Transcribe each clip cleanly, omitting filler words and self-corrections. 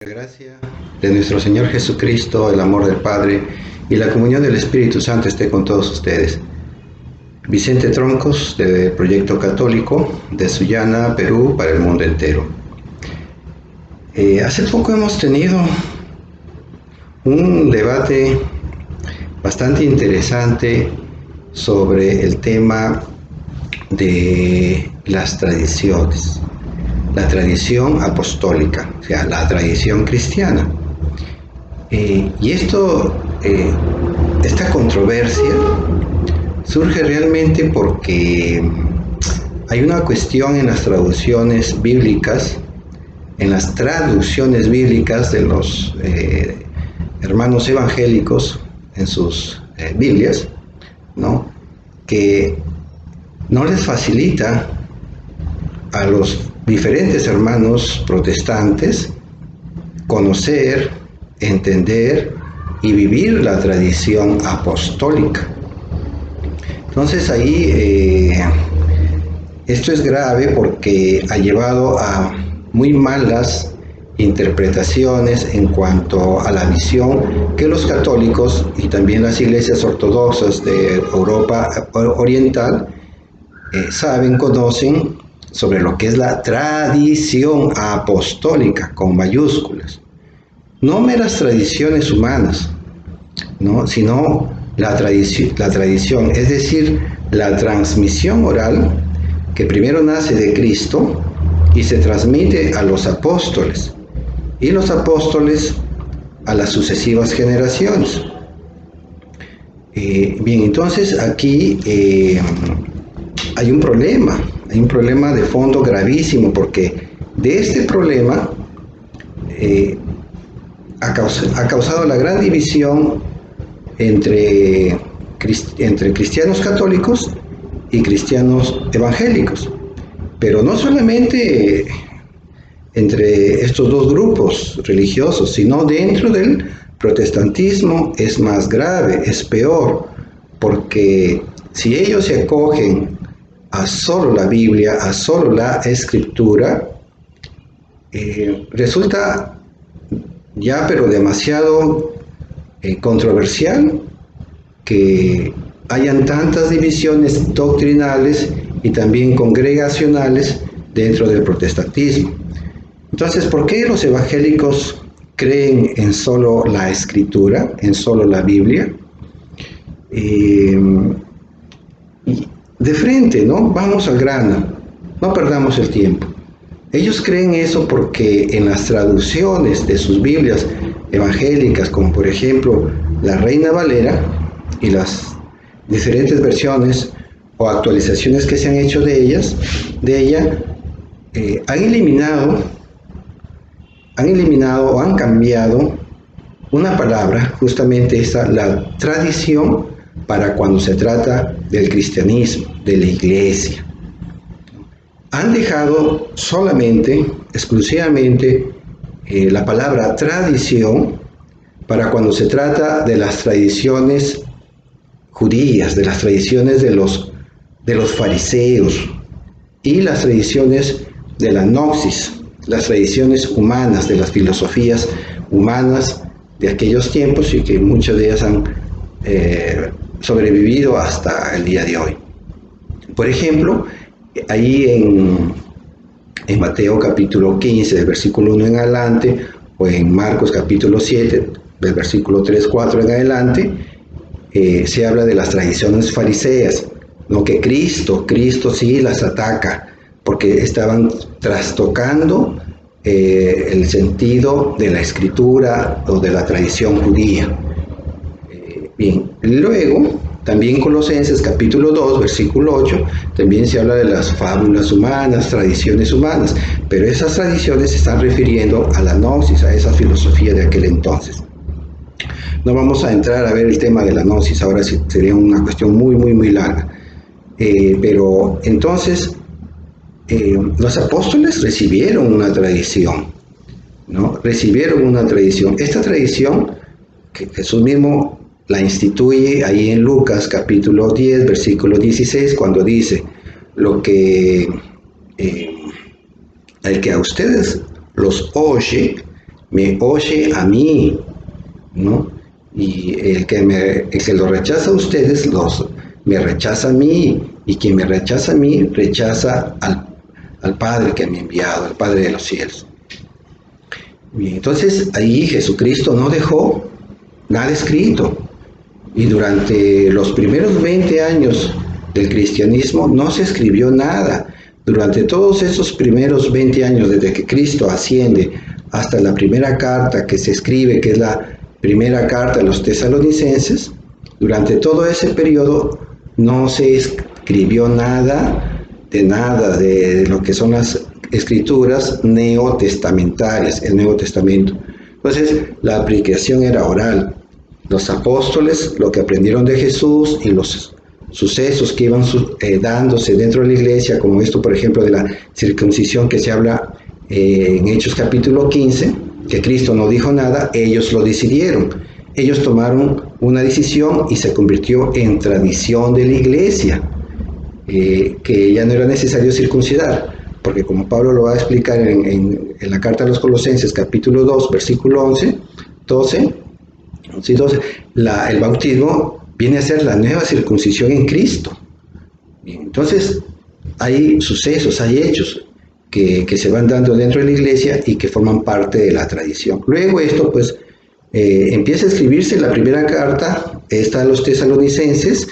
La gracia de nuestro Señor Jesucristo, el amor del Padre y la comunión del Espíritu Santo esté con todos ustedes. Vicente Troncos, del Proyecto Católico de Sullana, Perú, para el mundo entero. Hace poco hemos tenido un debate bastante interesante sobre el tema de las tradiciones, la tradición apostólica, o sea, la tradición cristiana. Y esta controversia surge realmente porque hay una cuestión en las traducciones bíblicas, de los hermanos evangélicos en sus Biblias, ¿no?, que no les facilita a los diferentes hermanos protestantes conocer, entender y vivir la tradición apostólica. Entonces ahí esto es grave porque ha llevado a muy malas interpretaciones en cuanto a la visión que los católicos y también las iglesias ortodoxas de Europa Oriental saben, conocen sobre lo que es la tradición apostólica, con mayúsculas. No meras tradiciones humanas, ¿no?, sino la tradición, es decir, la transmisión oral que primero nace de Cristo y se transmite a los apóstoles, y los apóstoles a las sucesivas generaciones. Bien, entonces aquí hay un problema de fondo gravísimo, porque de este problema ha causado la gran división entre cristianos católicos y cristianos evangélicos, pero no solamente entre estos dos grupos religiosos, sino dentro del protestantismo es más grave, es peor, porque si ellos se acogen a solo la Biblia, a solo la Escritura, resulta ya pero demasiado controversial que hayan tantas divisiones doctrinales y también congregacionales dentro del protestantismo. Entonces, ¿por qué los evangélicos creen en solo la Escritura, en solo la Biblia? De frente, ¿no? Vamos al grano, no perdamos el tiempo. Ellos creen eso porque en las traducciones de sus Biblias evangélicas, como por ejemplo la Reina Valera y las diferentes versiones o actualizaciones que se han hecho de ella, han eliminado o han cambiado una palabra, justamente esa, la tradición, para cuando se trata del cristianismo, de la iglesia. Han dejado solamente, exclusivamente, la palabra tradición para cuando se trata de las tradiciones judías, de las tradiciones de los fariseos y las tradiciones de la gnosis, las tradiciones humanas, de las filosofías humanas de aquellos tiempos, y que muchas de ellas han sobrevivido hasta el día de hoy. Por ejemplo, ahí en Mateo capítulo 15, del versículo 1 en adelante, o en Marcos capítulo 7, del versículo 3, 4 en adelante, se habla de las tradiciones fariseas, ¿no?, que Cristo sí las ataca, porque estaban trastocando el sentido de la Escritura o de la tradición judía. Bien, luego, también Colosenses capítulo 2, versículo 8, también se habla de las fábulas humanas, tradiciones humanas, pero esas tradiciones se están refiriendo a la gnosis, a esa filosofía de aquel entonces. No vamos a entrar a ver el tema de la gnosis, ahora sí sería una cuestión muy larga. Pero entonces, los apóstoles recibieron una tradición, ¿no? Recibieron una tradición. Esta tradición, que Jesús mismo la instituye ahí en Lucas capítulo 10, versículo 16, cuando dice: el que a ustedes los oye me oye a mí, ¿no? Y el que lo rechaza a ustedes, me rechaza a mí, y quien me rechaza a mí, rechaza al Padre que me ha enviado, al Padre de los cielos. Bien, entonces ahí Jesucristo no dejó nada escrito, y durante los primeros 20 años del cristianismo no se escribió nada. Durante todos esos primeros 20 años, desde que Cristo asciende hasta la primera carta que se escribe, que es la primera carta a los tesalonicenses, durante todo ese periodo no se escribió nada de lo que son las escrituras neotestamentarias, el Nuevo Testamento. Entonces, la aplicación era oral. Los apóstoles, lo que aprendieron de Jesús y los sucesos que iban dándose dentro de la iglesia, como esto, por ejemplo, de la circuncisión que se habla en Hechos capítulo 15, que Cristo no dijo nada, ellos lo decidieron. Ellos tomaron una decisión y se convirtió en tradición de la iglesia, que ya no era necesario circuncidar, porque como Pablo lo va a explicar en la carta a los Colosenses, capítulo 2, versículo 12, el bautismo viene a ser la nueva circuncisión en Cristo. Entonces, hay sucesos, hay hechos que se van dando dentro de la iglesia y que forman parte de la tradición. Luego esto, pues, empieza a escribirse la primera carta, esta a los tesalonicenses,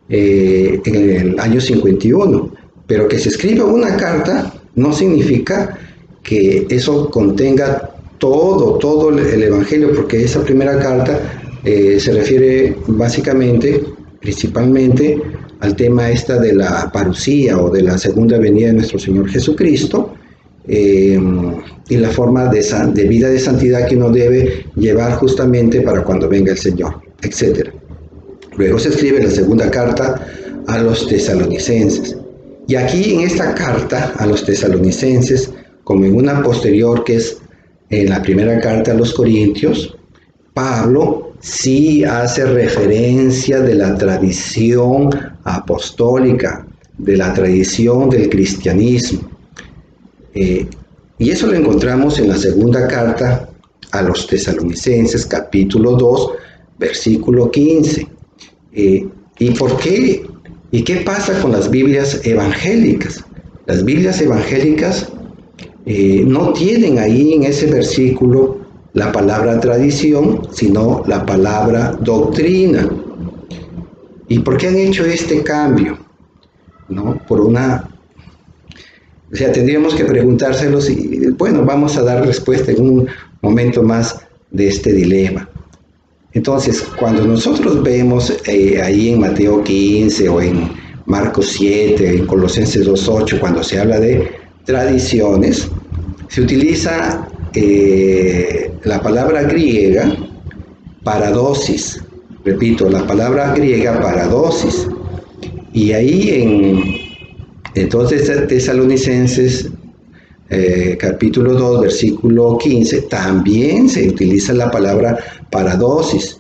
en el año 51. Pero que se escriba una carta no significa que eso contenga todo el Evangelio, porque esa primera carta se refiere básicamente, principalmente, al tema esta de la parucía o de la segunda venida de nuestro Señor Jesucristo, y la forma de vida de santidad que uno debe llevar justamente para cuando venga el Señor, etc. Luego se escribe la segunda carta a los tesalonicenses. Y aquí en esta carta a los tesalonicenses, como en una posterior que es en la primera carta a los corintios, Pablo sí hace referencia de la tradición apostólica, de la tradición del cristianismo. Y eso lo encontramos en la segunda carta a los tesalonicenses, capítulo 2, versículo 15. ¿Y por qué? ¿Y qué pasa con las Biblias evangélicas? Las Biblias evangélicas no tienen ahí en ese versículo la palabra tradición, sino la palabra doctrina. ¿Y por qué han hecho este cambio? ¿No? O sea, tendríamos que preguntárselos y, bueno, vamos a dar respuesta en un momento más de este dilema. Entonces, cuando nosotros vemos ahí en Mateo 15 o en Marcos 7, en Colosenses 2:8, cuando se habla de tradiciones, se utiliza la palabra griega paradosis. Repito, la palabra griega paradosis. Y ahí entonces Tesalonicenses capítulo 2, versículo 15, también se utiliza la palabra paradosis,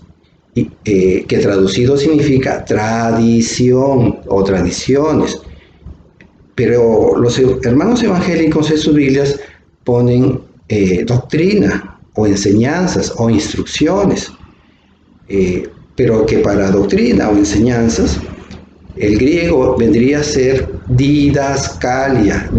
que traducido significa tradición o tradiciones. Pero los hermanos evangélicos en sus Biblias ponen doctrina o enseñanzas o instrucciones. Pero que para doctrina o enseñanzas, el griego vendría a ser didascalia,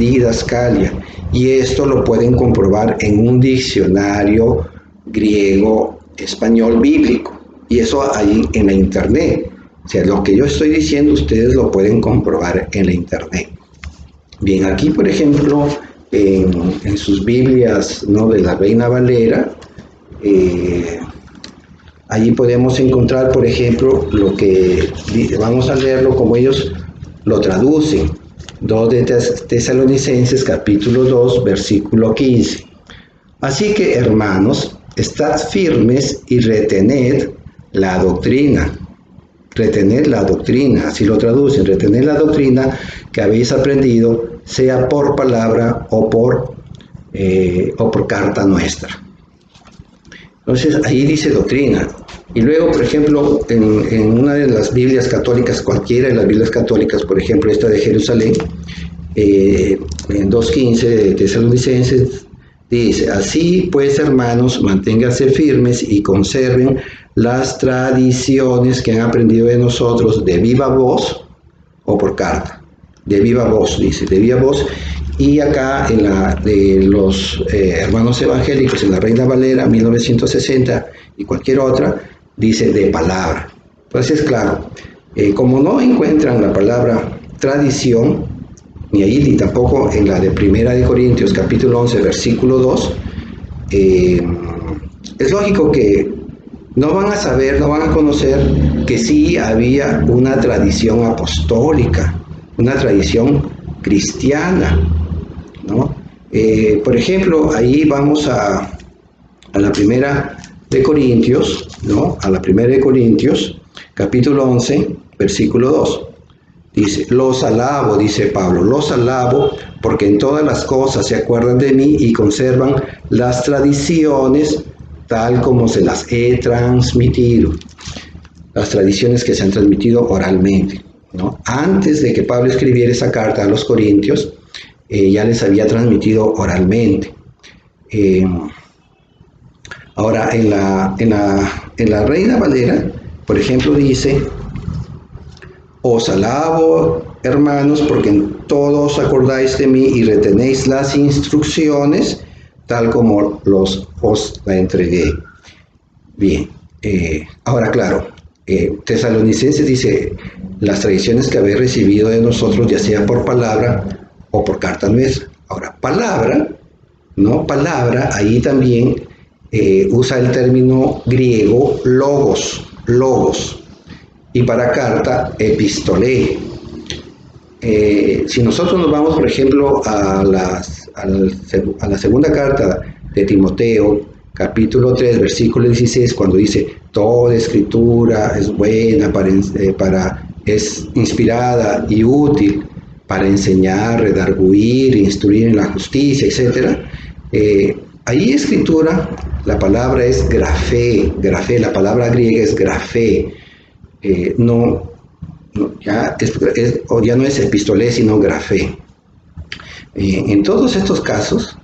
y esto lo pueden comprobar en un diccionario griego-español bíblico, y eso ahí en la internet. O sea, lo que yo estoy diciendo ustedes lo pueden comprobar en la internet. Bien, aquí por ejemplo, en sus Biblias, ¿no?, de la Reina Valera, allí podemos encontrar, por ejemplo, lo que vamos a leerlo como ellos lo traducen. 2 de Tesalonicenses, capítulo 2, versículo 15. Así que, hermanos, estad firmes y retened la doctrina. Retened la doctrina, así lo traducen. Retened la doctrina que habéis aprendido, sea por palabra o por carta nuestra. Entonces, ahí dice doctrina. Y luego, por ejemplo, en una de las Biblias católicas, cualquiera de las Biblias católicas, por ejemplo, esta de Jerusalén, en 2.15 de Tesalonicenses, Dice, así pues, hermanos, manténganse firmes y conserven las tradiciones que han aprendido de nosotros de viva voz o por carta. De viva voz, dice, de viva voz. Y acá en la de los hermanos evangélicos, en la Reina Valera 1960 y cualquier otra, dice de palabra. Entonces, claro, como no encuentran la palabra tradición, ni ahí ni tampoco en la de Primera de Corintios capítulo 11 versículo 2, es lógico que no van a saber, no van a conocer que sí había una tradición apostólica, una tradición cristiana, ¿no? Por ejemplo, ahí vamos a la Primera de Corintios, ¿no? A la Primera de Corintios, capítulo 11, versículo 2. Dice, los alabo, dice Pablo, los alabo porque en todas las cosas se acuerdan de mí y conservan las tradiciones tal como se las he transmitido. Las tradiciones que se han transmitido oralmente, ¿no? Antes de que Pablo escribiera esa carta a los Corintios, ya les había transmitido oralmente. Ahora, en la Reina Valera, por ejemplo, dice, os alabo, hermanos, porque en todo os acordáis de mí y retenéis las instrucciones, tal como os la entregué. Bien, ahora claro, Tesalonicenses dice, las tradiciones que habéis recibido de nosotros, ya sea por palabra o por carta nuestra. Ahora, palabra, ¿no? Palabra, ahí también usa el término griego logos, y para carta, epistolé. Si nosotros nos vamos, por ejemplo, a la segunda carta de Timoteo, capítulo 3, versículo 16, cuando dice, toda escritura es buena, es inspirada y útil para enseñar, redarguir, instruir en la justicia, etc. Ahí escritura, la palabra es grafé, la palabra griega es grafé. Ya no es epistolé, sino grafé. En todos estos casos,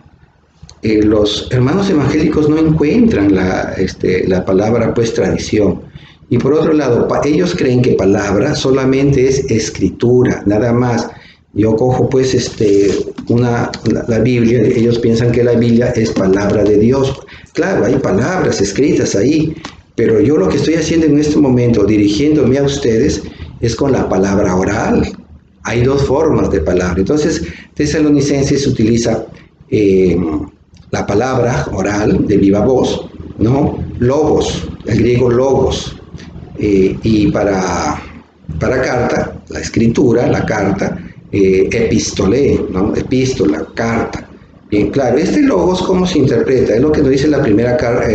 los hermanos evangélicos no encuentran la palabra pues tradición. Y por otro lado, ellos creen que palabra solamente es escritura, nada más. Yo cojo pues la Biblia, ellos piensan que la Biblia es palabra de Dios. Claro, hay palabras escritas ahí, pero yo lo que estoy haciendo en este momento, dirigiéndome a ustedes, es con la palabra oral. Hay dos formas de palabra. Entonces, Tesalonicenses utiliza la palabra oral de viva voz, ¿no? Logos, el griego logos. Y para carta, la escritura, la carta, epistolé, ¿no? Epístola, carta. Bien, claro, este logos, ¿cómo se interpreta? Es lo que nos dice la primera carta.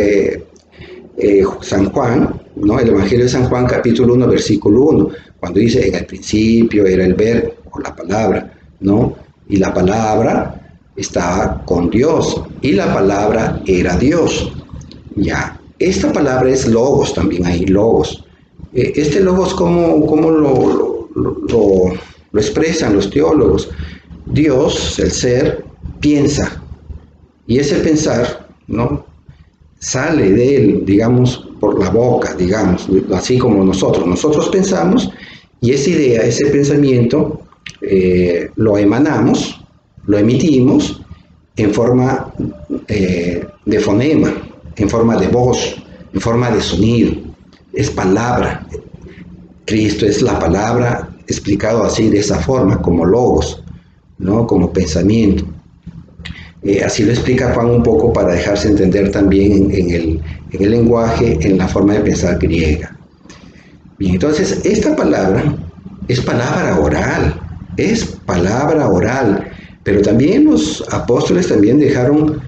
San Juan, ¿no? El Evangelio de San Juan, capítulo 1, versículo 1, cuando dice, en el principio era el verbo, o la palabra, ¿no? Y la palabra estaba con Dios, y la palabra era Dios. Ya, esta palabra es logos también, hay logos. Este logos, ¿cómo lo expresan los teólogos? Dios, el ser, piensa, y ese pensar, ¿no? Sale de él, digamos, por la boca, digamos, así como nosotros pensamos, y esa idea, ese pensamiento, lo emanamos, lo emitimos en forma de fonema, en forma de voz, en forma de sonido. Es palabra. Cristo es la palabra explicado así, de esa forma, como logos, ¿no? Como pensamiento. Así lo explica Juan un poco para dejarse entender también en el lenguaje, en la forma de pensar griega. Bien, entonces esta palabra es palabra oral, pero también los apóstoles también dejaron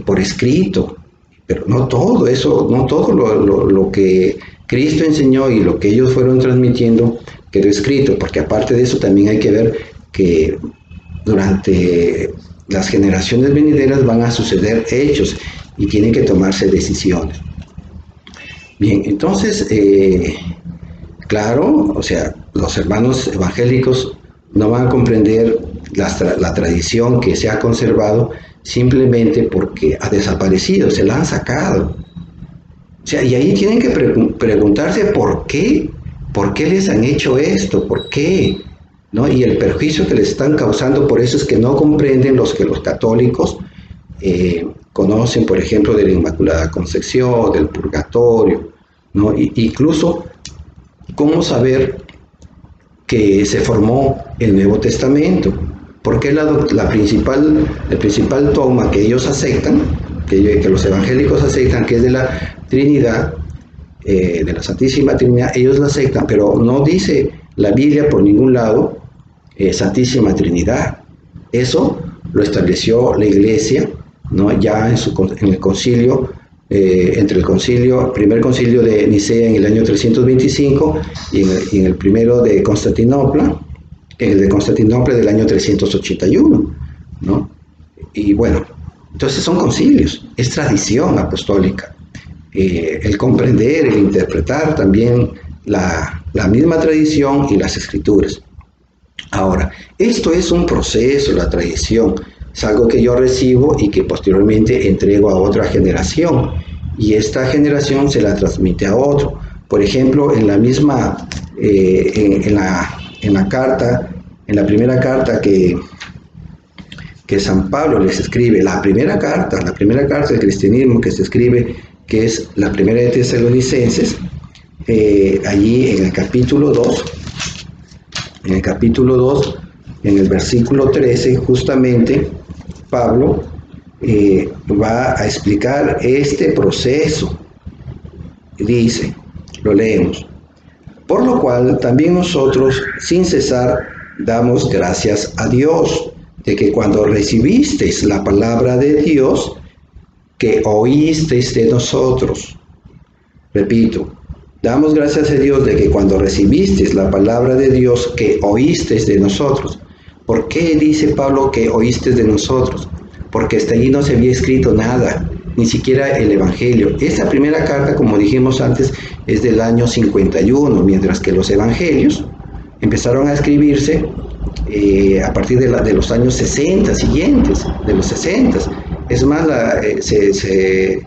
por escrito, pero no todo eso, no todo lo que Cristo enseñó y lo que ellos fueron transmitiendo quedó escrito, porque aparte de eso también hay que ver que durante las generaciones venideras van a suceder hechos y tienen que tomarse decisiones. Bien, entonces, claro, o sea, los hermanos evangélicos no van a comprender la tradición que se ha conservado simplemente porque ha desaparecido, se la han sacado. O sea, y ahí tienen que preguntarse por qué les han hecho esto, por qué, ¿no? Y el perjuicio que les están causando, por eso es que no comprenden los católicos conocen, por ejemplo, de la Inmaculada Concepción, del Purgatorio, ¿no? Incluso, ¿cómo saber que se formó el Nuevo Testamento? Porque el principal dogma que ellos aceptan, que los evangélicos aceptan, que es de la Trinidad, de la Santísima Trinidad, ellos la aceptan, pero no dice la Biblia por ningún lado Santísima Trinidad. Eso lo estableció la Iglesia, ¿no? Ya en el concilio, entre el primer concilio de Nicea en el año 325 y en el primero de Constantinopla, el de Constantinopla del año 381, ¿no? Y bueno, entonces son concilios, es tradición apostólica. El comprender, el interpretar también la misma tradición y las escrituras. Ahora, esto es un proceso, la tradición, es algo que yo recibo y que posteriormente entrego a otra generación, y esta generación se la transmite a otro. Por ejemplo, en la misma, en la carta, en la primera carta que San Pablo les escribe, la primera carta del cristianismo que se escribe, que es la primera de Tesalonicenses, allí en el capítulo 2, en el versículo 13, justamente, Pablo va a explicar este proceso. Dice, lo leemos: por lo cual también nosotros, sin cesar, damos gracias a Dios, de que cuando recibisteis la palabra de Dios, que oísteis de nosotros. Repito, damos gracias a Dios de que cuando recibisteis la palabra de Dios, que oísteis de nosotros. ¿Por qué dice Pablo que oísteis de nosotros? Porque hasta allí no se había escrito nada, ni siquiera el Evangelio. Esta primera carta, como dijimos antes, es del año 51, mientras que los Evangelios empezaron a escribirse a partir de los años 60 siguientes, de los 60. Es más, se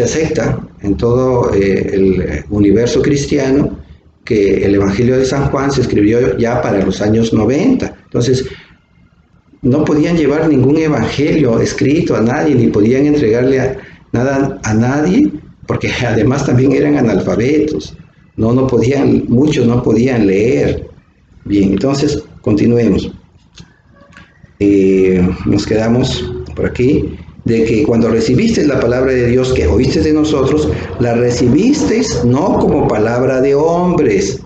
acepta en todo el universo cristiano que el Evangelio de San Juan se escribió ya para los años 90. Entonces, no podían llevar ningún evangelio escrito a nadie, ni podían entregarle nada a nadie, porque además también eran analfabetos. Muchos no podían leer. Bien, entonces continuemos. Nos quedamos por aquí, de que cuando recibisteis la palabra de Dios que oísteis de nosotros, la recibisteis no como palabra de hombres,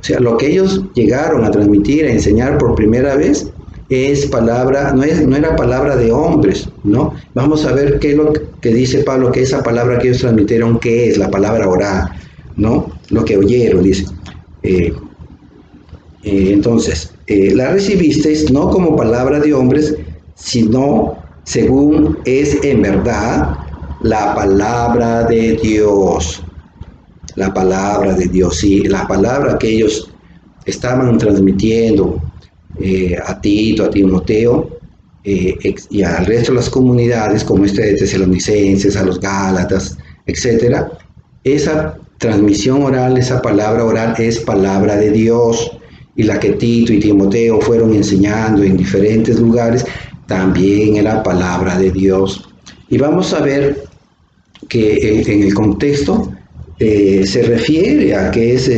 O sea, lo que ellos llegaron a transmitir, a enseñar por primera vez, es palabra, no era palabra de hombres, ¿no? Vamos a ver qué es lo que dice Pablo, que esa palabra que ellos transmitieron, ¿qué es? La palabra oral, ¿no? Lo que oyeron, dice. Entonces, la recibisteis no como palabra de hombres, sino según es en verdad la palabra de Dios. La palabra de Dios, sí, la palabra que ellos estaban transmitiendo a Tito, a Timoteo y al resto de las comunidades, como esta de Tesalonicenses, a los Gálatas, etc. Esa transmisión oral, esa palabra oral es palabra de Dios, y la que Tito y Timoteo fueron enseñando en diferentes lugares también era palabra de Dios. Y vamos a ver que en el contexto se refiere a que es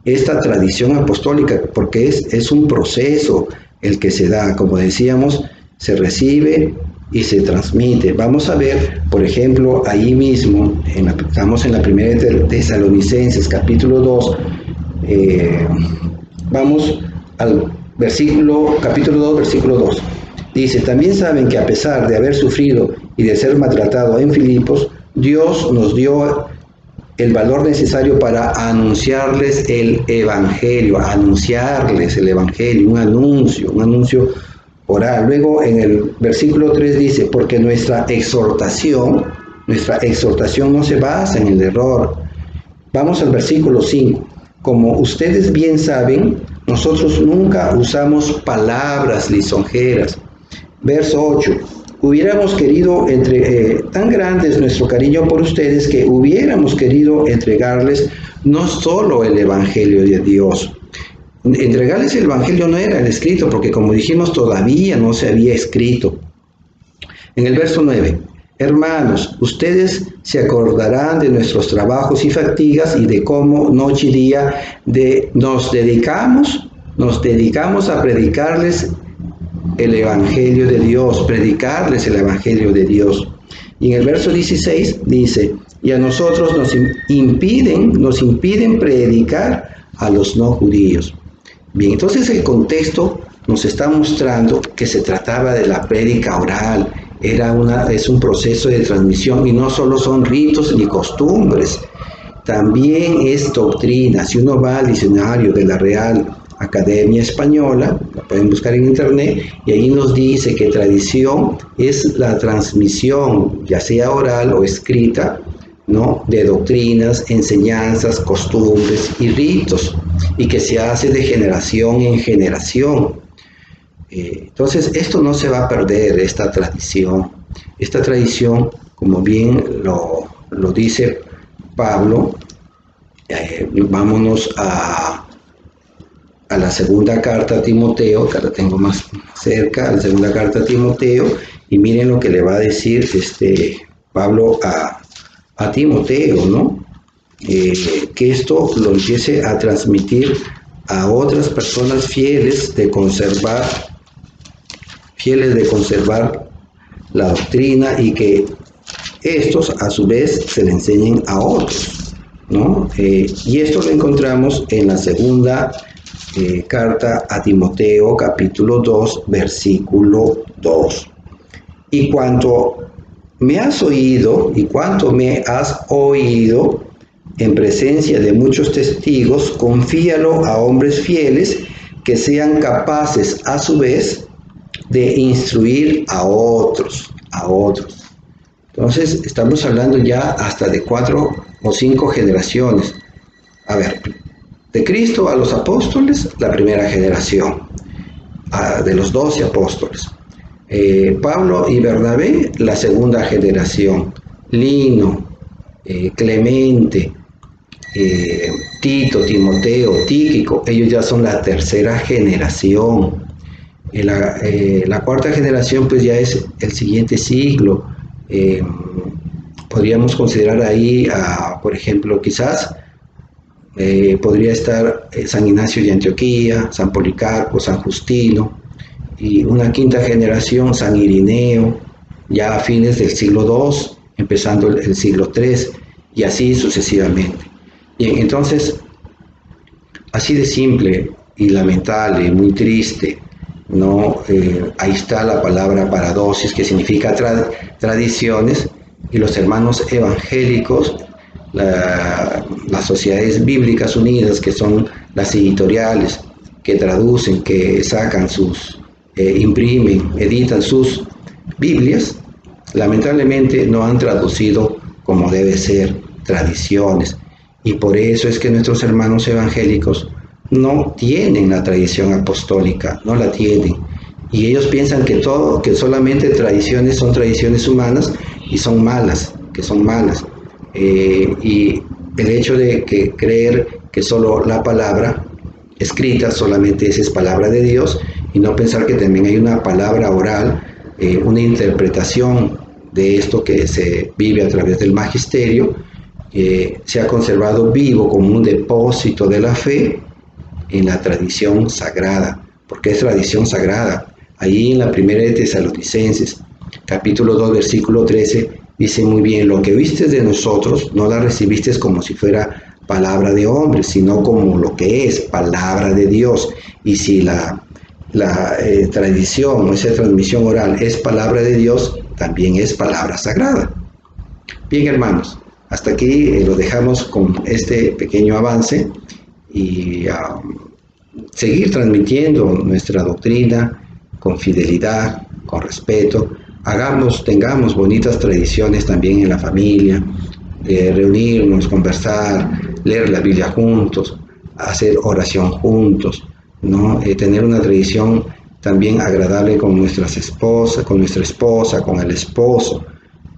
esta tradición apostólica, porque es un proceso el que se da, como decíamos, se recibe y se transmite. Vamos a ver, por ejemplo, ahí mismo, estamos en la primera de Tesalonicenses, capítulo 2, vamos al capítulo 2, versículo 2. Dice, también saben que a pesar de haber sufrido y de ser maltratado en Filipos, Dios nos dio el valor necesario para anunciarles el Evangelio, un anuncio oral. Luego en el versículo 3 dice, porque nuestra exhortación no se basa en el error. Vamos al versículo 5. como ustedes bien saben, nosotros nunca usamos palabras lisonjeras. Verso 8. Hubiéramos querido tan grande es nuestro cariño por ustedes que hubiéramos querido entregarles no solo el Evangelio de Dios. Entregarles el Evangelio no era el escrito, porque como dijimos, todavía no se había escrito. En el verso 9, hermanos, ustedes se acordarán de nuestros trabajos y fatigas y de cómo noche y día nos dedicamos a predicarles el Evangelio de Dios, predicarles el Evangelio de Dios. Y en el verso 16 dice, y a nosotros nos impiden predicar a los no judíos. Bien, entonces el contexto nos está mostrando que se trataba de la prédica oral, es un proceso de transmisión y no solo son ritos ni costumbres, también es doctrina. Si uno va al diccionario de la Real Academia Española, la pueden buscar en internet, y ahí nos dice que tradición es la transmisión, ya sea oral o escrita, ¿no?, de doctrinas, enseñanzas, costumbres y ritos, y que se hace de generación en generación. Entonces, esto no se va a perder, esta tradición. Esta tradición, como bien lo dice Pablo, vámonos a la segunda carta a Timoteo, que la tengo más cerca, a la segunda carta a Timoteo, y miren lo que le va a decir Pablo a Timoteo, ¿no? Que esto lo empiece a transmitir a otras personas fieles de conservar la doctrina, y que estos a su vez se le enseñen a otros, ¿no? Y esto lo encontramos en la segunda carta a Timoteo, capítulo 2, versículo 2. Y cuanto me has oído en presencia de muchos testigos, confíalo a hombres fieles que sean capaces a su vez de instruir a otros. Entonces, estamos hablando ya hasta de 4 o 5 generaciones. A ver, de Cristo a los apóstoles, la primera generación, de los 12 apóstoles. Pablo y Bernabé, la segunda generación. Lino, Clemente, Tito, Timoteo, Tíquico, ellos ya son la tercera generación. La cuarta generación pues ya es el siguiente siglo. Podríamos considerar ahí, por ejemplo, quizás podría estar San Ignacio de Antioquía, San Policarpo, San Justino, y una quinta generación, San Irineo, ya a fines del siglo II, empezando el siglo III, y así sucesivamente. Bien, entonces, así de simple y lamentable, muy triste, ¿no? Ahí está la palabra paradosis, que significa tradiciones, y los hermanos evangélicos, las sociedades bíblicas unidas, que son las editoriales, que traducen, que sacan imprimen, editan sus Biblias, lamentablemente no han traducido como debe ser tradiciones, y por eso es que nuestros hermanos evangélicos no tienen la tradición apostólica, no la tienen, y ellos piensan que solamente tradiciones son tradiciones humanas y son malas, y el hecho de creer que solo la palabra escrita solamente es palabra de Dios, y no pensar que también hay una palabra oral, una interpretación de esto que se vive a través del magisterio, se ha conservado vivo como un depósito de la fe en la tradición sagrada, porque es tradición sagrada. Ahí en la primera de Tesalonicenses, capítulo 2, versículo 13, dice muy bien: lo que oíste de nosotros no la recibiste como si fuera palabra de hombre, sino como lo que es palabra de Dios. Y si la tradición, esa transmisión oral es palabra de Dios, también es palabra sagrada. Bien, hermanos, hasta aquí lo dejamos con este pequeño avance, y seguir transmitiendo nuestra doctrina con fidelidad, con respeto. Tengamos bonitas tradiciones también en la familia, de reunirnos, conversar, leer la Biblia juntos, hacer oración juntos, ¿no? Tener una tradición también agradable con nuestras esposas, con nuestra esposa, con el esposo,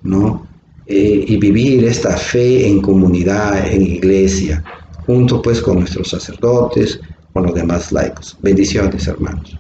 ¿no? Y vivir esta fe en comunidad, en iglesia, junto pues con nuestros sacerdotes, con los demás laicos. Bendiciones, hermanos.